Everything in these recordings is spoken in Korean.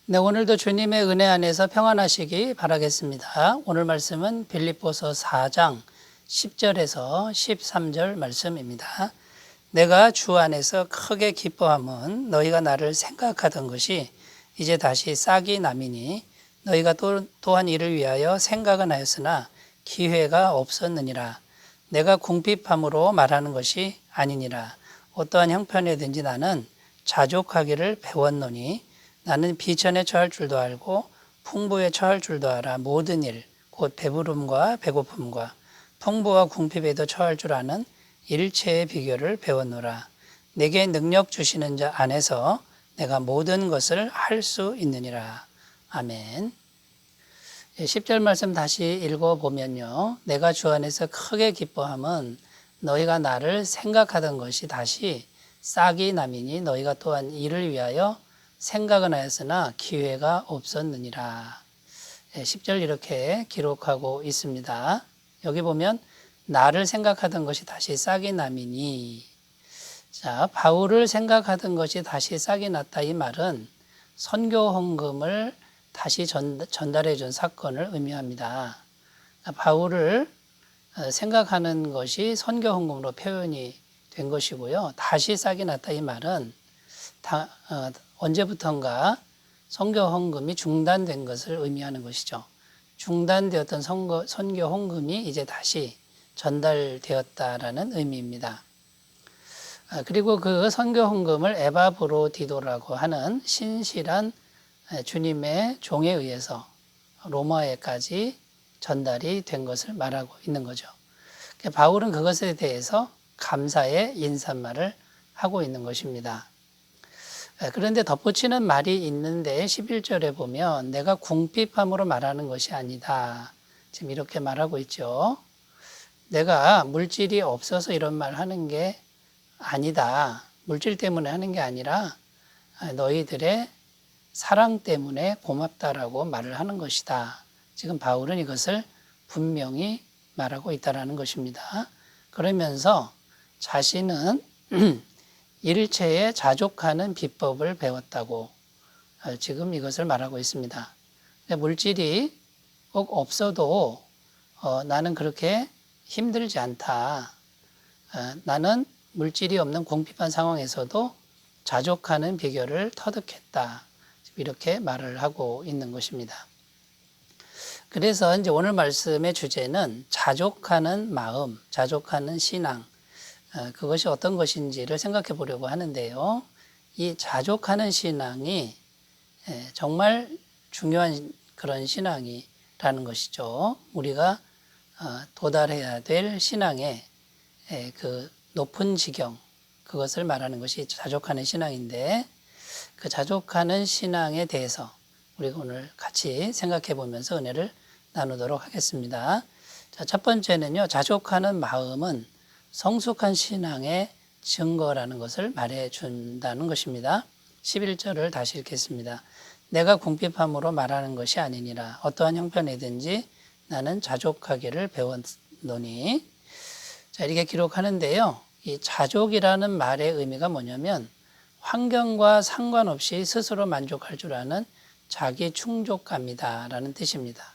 네, 오늘도 주님의 은혜 안에서 평안하시기 바라겠습니다. 오늘 말씀은 빌립보서 4장 10절에서 13절 말씀입니다. 내가 주 안에서 크게 기뻐함은 너희가 나를 생각하던 것이 이제 다시 싹이 나미니 너희가 또한 이를 위하여 생각은 하였으나 기회가 없었느니라. 내가 궁핍함으로 말하는 것이 아니니라. 어떠한 형편이든지 나는 자족하기를 배웠노니 나는 비천에 처할 줄도 알고 풍부에 처할 줄도 알아. 모든 일, 곧 배부름과 배고픔과 풍부와 궁핍에도 처할 줄 아는 일체의 비결을 배웠노라. 내게 능력 주시는 자 안에서 내가 모든 것을 할 수 있느니라. 아멘. 10절 말씀 다시 읽어보면요. 내가 주 안에서 크게 기뻐함은 너희가 나를 생각하던 것이 다시 싹이 나미니 너희가 또한 이를 위하여 생각은 하였으나 기회가 없었느니라. 10절 이렇게 기록하고 있습니다. 여기 보면 나를 생각하던 것이 다시 싹이 나미니, 자, 바울을 생각하던 것이 다시 싹이 났다. 이 말은 선교 헌금을 다시 전달해 준 사건을 의미합니다. 바울을 생각하는 것이 선교 헌금으로 표현이 된 것이고요. 다시 싹이 났다. 이 말은 언제부턴가 선교 헌금이 중단된 것을 의미하는 것이죠. 중단되었던 선교 헌금이 이제 다시 전달되었다라는 의미입니다. 그리고 그 선교 헌금을 에바브로디도라고 하는 신실한 주님의 종에 의해서 로마에까지 전달이 된 것을 말하고 있는 거죠. 바울은 그것에 대해서 감사의 인사말을 하고 있는 것입니다. 그런데 덧붙이는 말이 있는데 11절에 보면 내가 궁핍함으로 말하는 것이 아니다. 지금 이렇게 말하고 있죠. 내가 물질이 없어서 이런 말 하는 게 아니다. 물질 때문에 하는 게 아니라 너희들의 사랑 때문에 고맙다라고 말을 하는 것이다. 지금 바울은 이것을 분명히 말하고 있다는 것입니다. 그러면서 자신은 일체에 자족하는 비법을 배웠다고 지금 이것을 말하고 있습니다. 물질이 꼭 없어도 나는 그렇게 힘들지 않다. 나는 물질이 없는 궁핍한 상황에서도 자족하는 비결을 터득했다. 이렇게 말을 하고 있는 것입니다. 그래서 이제 오늘 말씀의 주제는 자족하는 마음, 자족하는 신앙, 그것이 어떤 것인지를 생각해 보려고 하는데요. 이 자족하는 신앙이 정말 중요한 그런 신앙이라는 것이죠. 우리가 도달해야 될 신앙의 그 높은 지경, 그것을 말하는 것이 자족하는 신앙인데, 그 자족하는 신앙에 대해서 우리가 오늘 같이 생각해 보면서 은혜를 나누도록 하겠습니다. 자, 첫 번째는요, 자족하는 마음은 성숙한 신앙의 증거라는 것을 말해 준다는 것입니다. 11절을 다시 읽겠습니다. 내가 궁핍함으로 말하는 것이 아니니라. 어떠한 형편이든지 나는 자족하기를 배웠노니. 자, 이렇게 기록하는데요. 이 자족이라는 말의 의미가 뭐냐면 환경과 상관없이 스스로 만족할 줄 아는 자기 충족감이다라는 뜻입니다.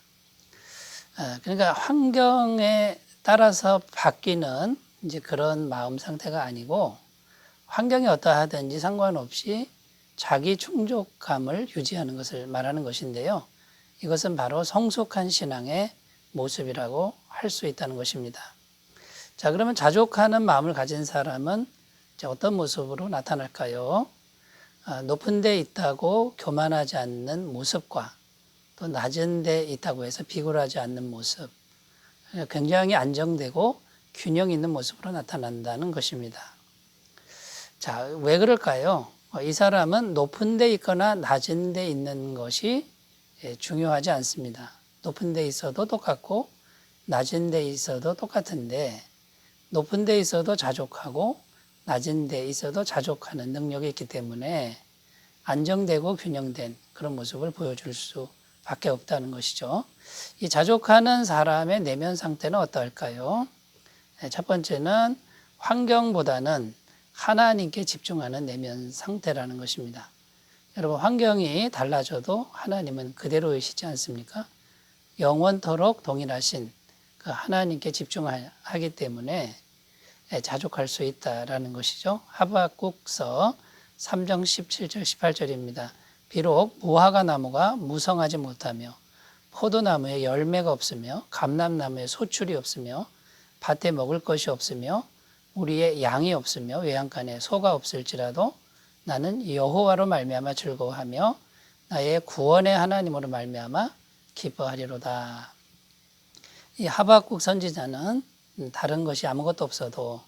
그러니까 환경에 따라서 바뀌는 이제 그런 마음 상태가 아니고 환경이 어떠하든지 상관없이 자기 충족감을 유지하는 것을 말하는 것인데요. 이것은 바로 성숙한 신앙의 모습이라고 할 수 있다는 것입니다. 자, 그러면 자족하는 마음을 가진 사람은 어떤 모습으로 나타날까요? 높은 데 있다고 교만하지 않는 모습과 또 낮은 데 있다고 해서 비굴하지 않는 모습, 굉장히 안정되고 균형 있는 모습으로 나타난다는 것입니다. 자, 왜 그럴까요? 이 사람은 높은 데 있거나 낮은 데 있는 것이 중요하지 않습니다. 높은 데 있어도 똑같고 낮은 데 있어도 똑같은데 높은 데 있어도 자족하고 낮은 데 있어도 자족하는 능력이 있기 때문에 안정되고 균형된 그런 모습을 보여줄 수밖에 없다는 것이죠. 이 자족하는 사람의 내면 상태는 어떨까요? 첫 번째는 환경보다는 하나님께 집중하는 내면 상태라는 것입니다. 여러분 환경이 달라져도 하나님은 그대로이시지 않습니까? 영원토록 동일하신 그 하나님께 집중하기 때문에 자족할 수 있다라는 것이죠. 하박국서 3장 17절 18절입니다. 비록 무화과 나무가 무성하지 못하며 포도나무에 열매가 없으며 감람나무에 소출이 없으며 밭에 먹을 것이 없으며 우리의 양이 없으며 외양간에 소가 없을지라도 나는 여호와로 말미암아 즐거워하며 나의 구원의 하나님으로 말미암아 기뻐하리로다. 이 하박국 선지자는 다른 것이 아무것도 없어도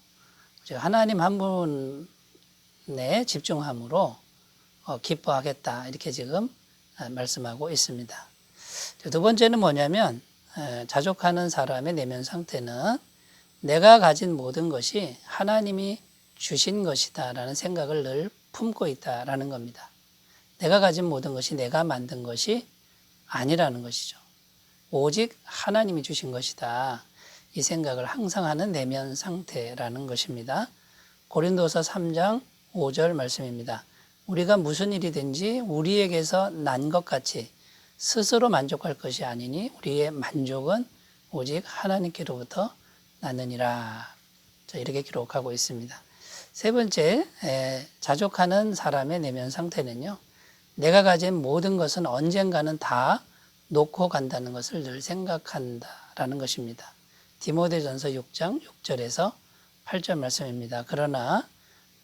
하나님 한 분에 집중함으로 기뻐하겠다 이렇게 지금 말씀하고 있습니다. 두 번째는 뭐냐면 자족하는 사람의 내면 상태는 내가 가진 모든 것이 하나님이 주신 것이다 라는 생각을 늘 품고 있다라는 겁니다. 내가 가진 모든 것이 내가 만든 것이 아니라는 것이죠. 오직 하나님이 주신 것이다. 이 생각을 항상 하는 내면 상태라는 것입니다. 고린도서 3장 5절 말씀입니다. 우리가 무슨 일이든지 우리에게서 난 것 같이 스스로 만족할 것이 아니니 우리의 만족은 오직 하나님께로부터 나느니라. 이렇게 기록하고 있습니다. 세 번째, 자족하는 사람의 내면 상태는요. 내가 가진 모든 것은 언젠가는 다 놓고 간다는 것을 늘 생각한다라는 것입니다. 디모데전서 6장 6절에서 8절 말씀입니다. 그러나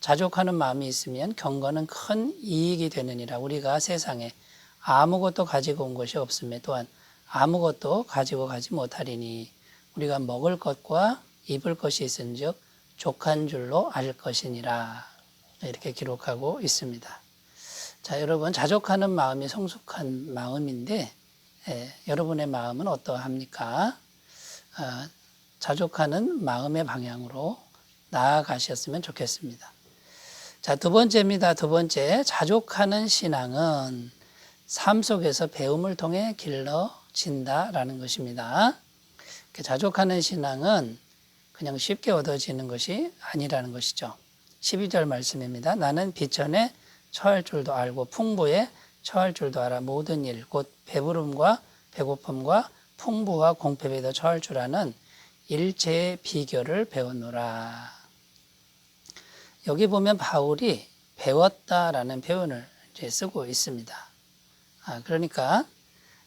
자족하는 마음이 있으면 경건은 큰 이익이 되느니라. 우리가 세상에 아무것도 가지고 온 것이 없음에 또한 아무것도 가지고 가지 못하리니 우리가 먹을 것과 입을 것이 있은즉 족한 줄로 알 것이니라. 이렇게 기록하고 있습니다. 자, 여러분 자족하는 마음이 성숙한 마음인데 여러분의 마음은 어떠합니까? 자족하는 마음의 방향으로 나아가셨으면 좋겠습니다. 자, 두 번째입니다. 두 번째, 자족하는 신앙은 삶 속에서 배움을 통해 길러진다라는 것입니다. 자족하는 신앙은 그냥 쉽게 얻어지는 것이 아니라는 것이죠. 12절 말씀입니다. 나는 비천에 처할 줄도 알고 풍부에 처할 줄도 알아 모든 일 곧 배부름과 배고픔과 풍부와 공패에도 처할 줄 아는 일체의 비결을 배웠노라. 여기 보면 바울이 배웠다라는 표현을 이제 쓰고 있습니다. 그러니까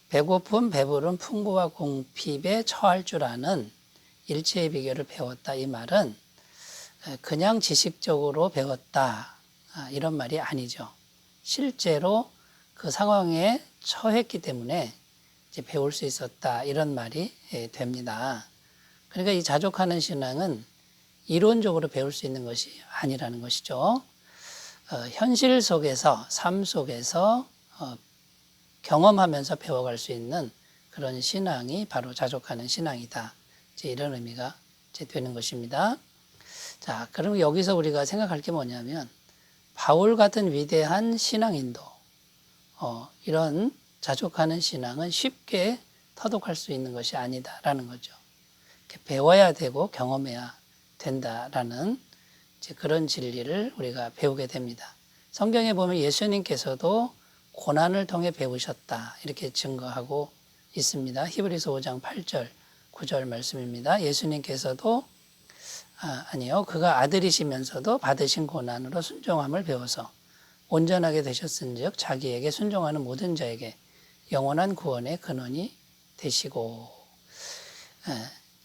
배고픔, 배부름, 풍부와 공핍에 처할 줄 아는 일체의 비결을 배웠다. 이 말은 그냥 지식적으로 배웠다. 이런 말이 아니죠. 실제로 그 상황에 처했기 때문에 이제 배울 수 있었다. 이런 말이 됩니다. 그러니까 이 자족하는 신앙은 이론적으로 배울 수 있는 것이 아니라는 것이죠. 현실 속에서, 삶 속에서 경험하면서 배워갈 수 있는 그런 신앙이 바로 자족하는 신앙이다. 이제 이런 의미가 이제 되는 것입니다. 자, 그럼 여기서 우리가 생각할 게 뭐냐면 바울 같은 위대한 신앙인도 이런 자족하는 신앙은 쉽게 터득할 수 있는 것이 아니다라는 거죠. 배워야 되고 경험해야 된다라는 이제 그런 진리를 우리가 배우게 됩니다. 성경에 보면 예수님께서도 고난을 통해 배우셨다 이렇게 증거하고 있습니다. 히브리서 5장 8절 9절 말씀입니다. 예수님께서도 그가 아들이시면서도 받으신 고난으로 순종함을 배워서 온전하게 되셨은즉 자기에게 순종하는 모든 자에게 영원한 구원의 근원이 되시고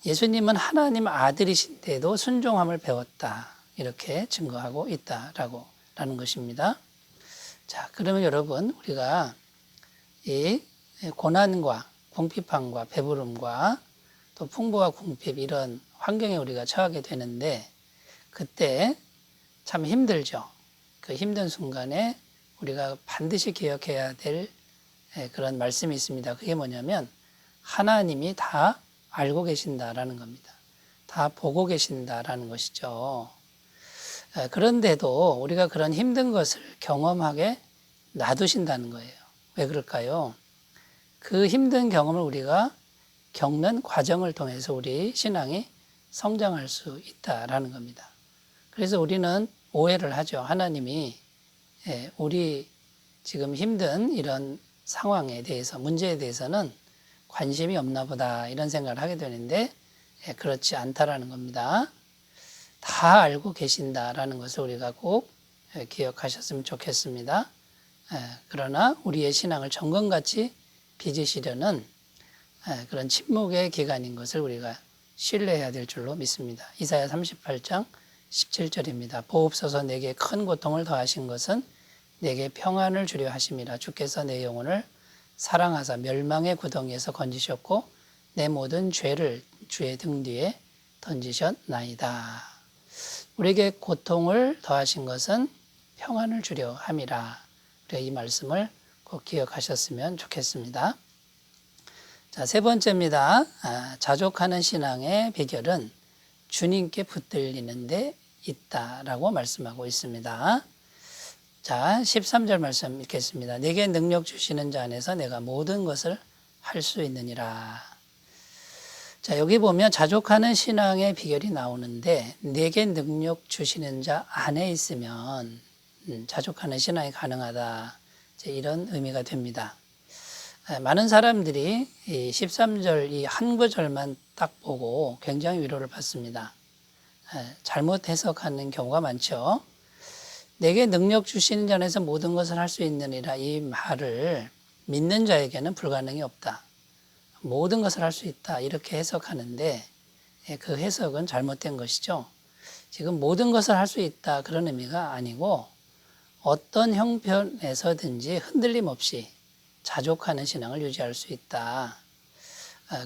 예수님은 하나님 아들이신데도 순종함을 배웠다 이렇게 증거하고 있다라는 것입니다. 자, 그러면 여러분 우리가 이 고난과 궁핍함과 배부름과 또 풍부와 궁핍 이런 환경에 우리가 처하게 되는데 그때 참 힘들죠. 그 힘든 순간에 우리가 반드시 기억해야 될 그런 말씀이 있습니다. 그게 뭐냐면 하나님이 다 알고 계신다라는 겁니다. 다 보고 계신다라는 것이죠. 그런데도 우리가 그런 힘든 것을 경험하게 놔두신다는 거예요. 왜 그럴까요? 그 힘든 경험을 우리가 겪는 과정을 통해서 우리 신앙이 성장할 수 있다라는 겁니다. 그래서 우리는 오해를 하죠. 하나님이 우리 지금 힘든 이런 상황에 대해서, 문제에 대해서는 관심이 없나 보다 이런 생각을 하게 되는데 그렇지 않다라는 겁니다. 다 알고 계신다라는 것을 우리가 꼭 기억하셨으면 좋겠습니다. 그러나 우리의 신앙을 정금같이 빚으시려는 그런 침묵의 기간인 것을 우리가 신뢰해야 될 줄로 믿습니다. 이사야 38장 17절입니다. 보옵소서 내게 큰 고통을 더하신 것은 내게 평안을 주려 하심이라. 주께서 내 영혼을 사랑하사 멸망의 구덩이에서 건지셨고 내 모든 죄를 주의 등 뒤에 던지셨나이다. 우리에게 고통을 더하신 것은 평안을 주려 함이라. 우리가 이 말씀을 꼭 기억하셨으면 좋겠습니다. 자, 세 번째입니다. 자족하는 신앙의 비결은 주님께 붙들리는 데 있다라고 말씀하고 있습니다. 자, 13절 말씀 읽겠습니다. 내게 능력 주시는 자 안에서 내가 모든 것을 할 수 있느니라. 자, 여기 보면 자족하는 신앙의 비결이 나오는데 내게 능력 주시는 자 안에 있으면 자족하는 신앙이 가능하다. 이런 의미가 됩니다. 많은 사람들이 이 13절 이 한 구절만 딱 보고 굉장히 위로를 받습니다. 잘못 해석하는 경우가 많죠. 내게 능력 주시는 자 안에서 모든 것을 할 수 있느니라 이 말을 믿는 자에게는 불가능이 없다. 모든 것을 할 수 있다 이렇게 해석하는데 그 해석은 잘못된 것이죠. 지금 모든 것을 할 수 있다 그런 의미가 아니고 어떤 형편에서든지 흔들림 없이 자족하는 신앙을 유지할 수 있다.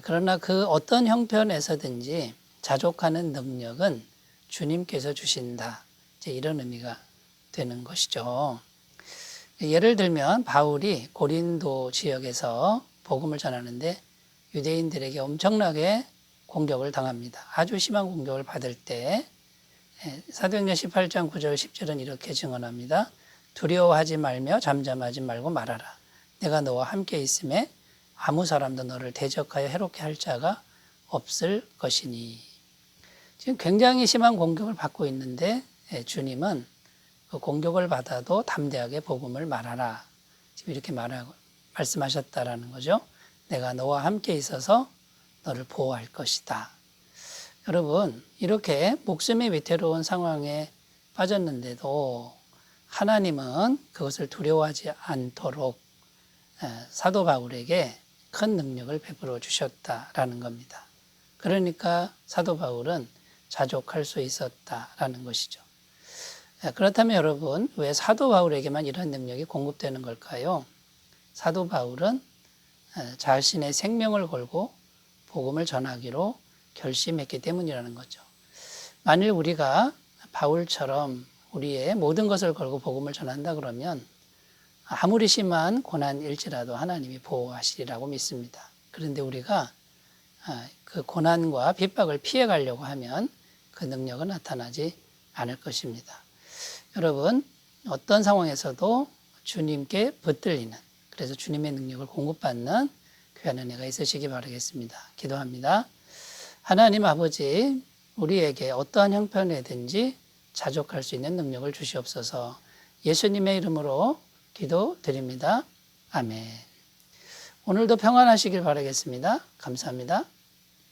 그러나 그 어떤 형편에서든지 자족하는 능력은 주님께서 주신다. 이런 의미가 되는 것이죠. 예를 들면 바울이 고린도 지역에서 복음을 전하는데 유대인들에게 엄청나게 공격을 당합니다. 아주 심한 공격을 받을 때 사도행전 18장 9절 10절은 이렇게 증언합니다. 두려워하지 말며 잠잠하지 말고 말하라. 내가 너와 함께 있음에 아무 사람도 너를 대적하여 해롭게 할 자가 없을 것이니. 지금 굉장히 심한 공격을 받고 있는데 주님은 그 공격을 받아도 담대하게 복음을 말하라. 지금 이렇게 말씀하셨다라는 거죠. 내가 너와 함께 있어서 너를 보호할 것이다. 여러분, 이렇게 목숨이 위태로운 상황에 빠졌는데도 하나님은 그것을 두려워하지 않도록 사도 바울에게 큰 능력을 베풀어 주셨다라는 겁니다. 그러니까 사도 바울은 자족할 수 있었다라는 것이죠. 그렇다면 여러분, 왜 사도 바울에게만 이런 능력이 공급되는 걸까요? 사도 바울은 자신의 생명을 걸고 복음을 전하기로 결심했기 때문이라는 거죠. 만일 우리가 바울처럼 우리의 모든 것을 걸고 복음을 전한다 그러면 아무리 심한 고난일지라도 하나님이 보호하시리라고 믿습니다. 그런데 우리가 그 고난과 핍박을 피해가려고 하면 그 능력은 나타나지 않을 것입니다. 여러분, 어떤 상황에서도 주님께 붙들리는, 그래서 주님의 능력을 공급받는 귀한 은혜가 있으시기 바라겠습니다. 기도합니다. 하나님 아버지, 우리에게 어떠한 형편이든지 자족할 수 있는 능력을 주시옵소서. 예수님의 이름으로 기도드립니다. 아멘. 오늘도 평안하시길 바라겠습니다. 감사합니다.